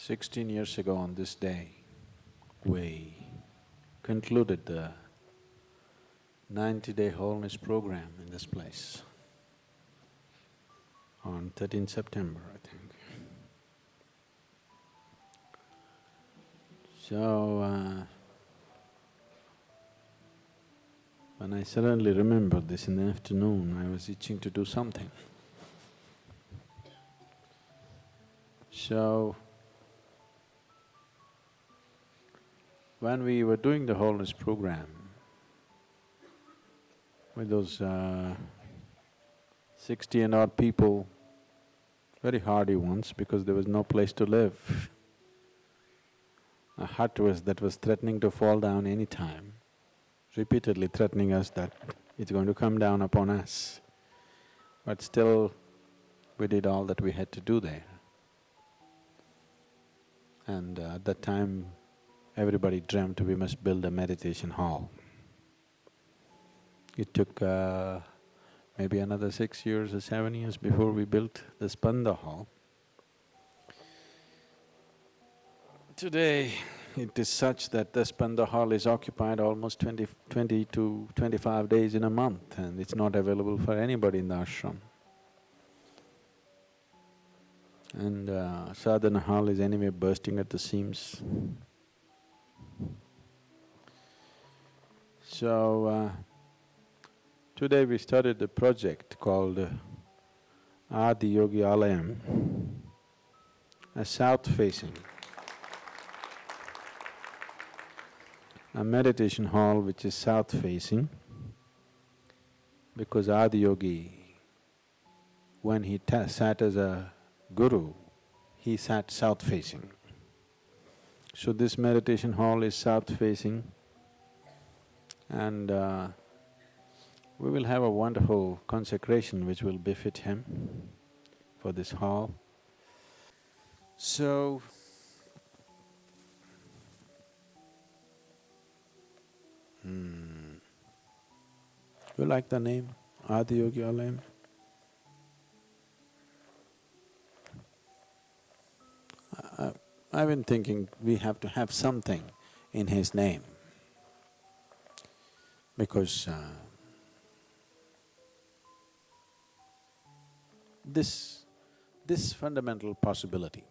16 years ago on this day, we concluded the 90-day wholeness program in this place on 13th September, I think. So, when I suddenly remembered this in the afternoon, I was itching to do something. So, when we were doing the wholeness program with those 60 and odd people, very hardy ones because there was no place to live. A hut that was threatening to fall down any time, repeatedly threatening us that it's going to come down upon us. But still, we did all that we had to do there. And at that time, everybody dreamt we must build a meditation hall. It took maybe another 6 years or 7 years before we built the Spanda hall. Today, it is such that the Spanda hall is occupied almost 20 to 25 days in a month, and it's not available for anybody in the ashram. And sadhana hall is anyway bursting at the seams. So, today we started a project called Adi Yogi Alayam, a south-facing, a meditation hall which is south-facing, because Adi Yogi, when he sat as a guru, he sat south-facing. So this meditation hall is south-facing, and we will have a wonderful consecration which will befit him for this hall. So, you like the name, Adi Yogi Alayam? I've been thinking we have to have something in his name, because this fundamental possibility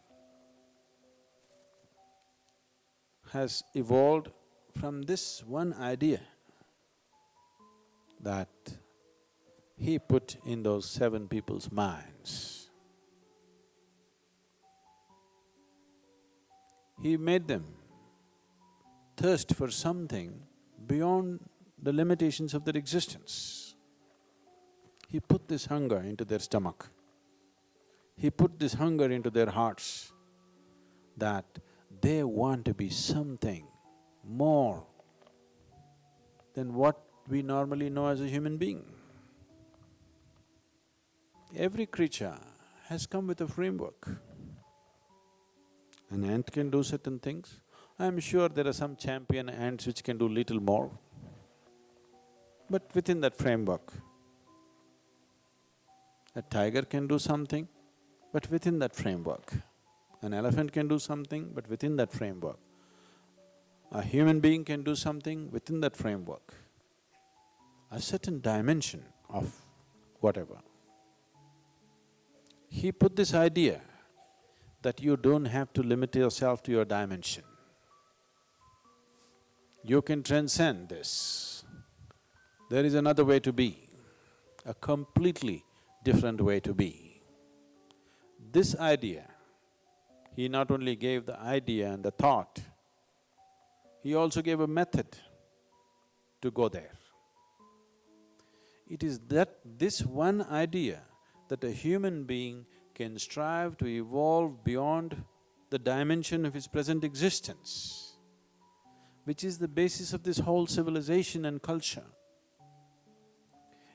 has evolved from this one idea that he put in those 7 people's minds. He made them thirst for something beyond the limitations of their existence. He put this hunger into their stomach. He put this hunger into their hearts that they want to be something more than what we normally know as a human being. Every creature has come with a framework. An ant can do certain things. I'm sure there are some champion ants which can do little more, but within that framework. A tiger can do something, but within that framework. An elephant can do something, but within that framework. A human being can do something within that framework. A certain dimension of whatever. He put this idea that you don't have to limit yourself to your dimension. You can transcend this. There is another way to be, a completely different way to be. This idea, he not only gave the idea and the thought, he also gave a method to go there. It is this one idea that a human being can strive to evolve beyond the dimension of his present existence, which is the basis of this whole civilization and culture.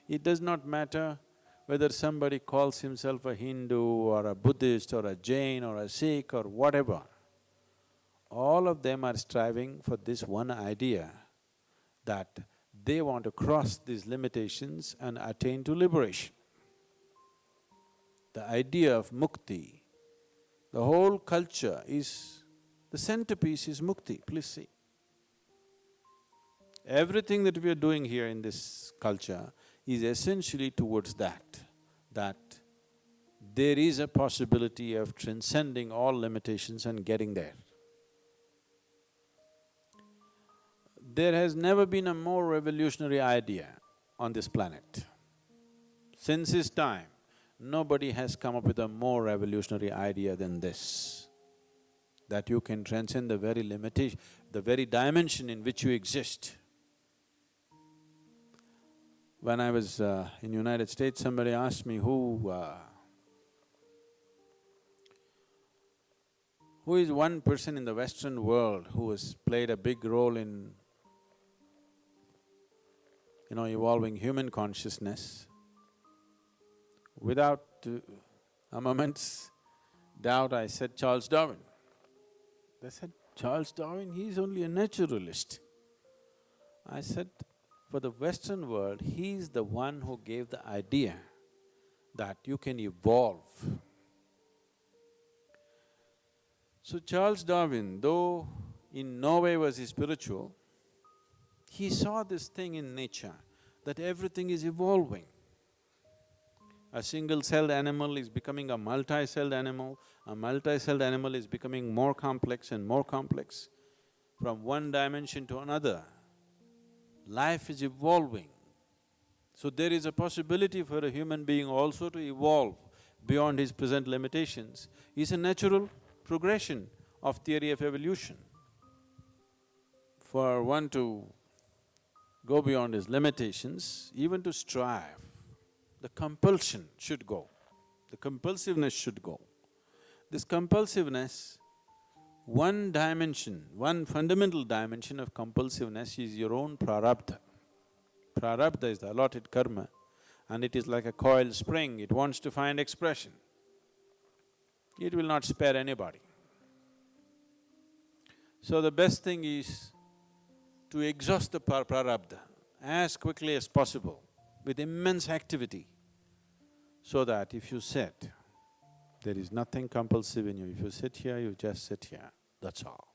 It does not matter whether somebody calls himself a Hindu or a Buddhist or a Jain or a Sikh or whatever. All of them are striving for this one idea that they want to cross these limitations and attain to liberation. The idea of mukti The whole culture is… the centerpiece is mukti, please see. Everything that we are doing here in this culture is essentially towards that there is a possibility of transcending all limitations and getting there. There has never been a more revolutionary idea on this planet. Since his time, nobody has come up with a more revolutionary idea than this, that you can transcend the very limitation, the very dimension in which you exist. When I was in United States, somebody asked me who is one person in the Western world who has played a big role in, evolving human consciousness. Without a moment's doubt, I said Charles Darwin. They said, Charles Darwin, he's only a naturalist. I said, for the Western world, he's the one who gave the idea that you can evolve. So Charles Darwin, though in no way was he spiritual, he saw this thing in nature, that everything is evolving. A single-celled animal is becoming a multi-celled animal, a multi-celled animal is becoming more complex and more complex. From one dimension to another, life is evolving. So there is a possibility for a human being also to evolve beyond his present limitations. It's a natural progression of theory of evolution. For one to go beyond his limitations, even to strive, the compulsion should go, the compulsiveness should go. This compulsiveness, one dimension, one fundamental dimension of compulsiveness is your own prarabdha. Prarabdha is the allotted karma, and it is like a coiled spring, it wants to find expression. It will not spare anybody. So the best thing is to exhaust the prarabdha as quickly as possible with immense activity, so that if you sit, there is nothing compulsive in you. If you sit here, you just sit here, that's all.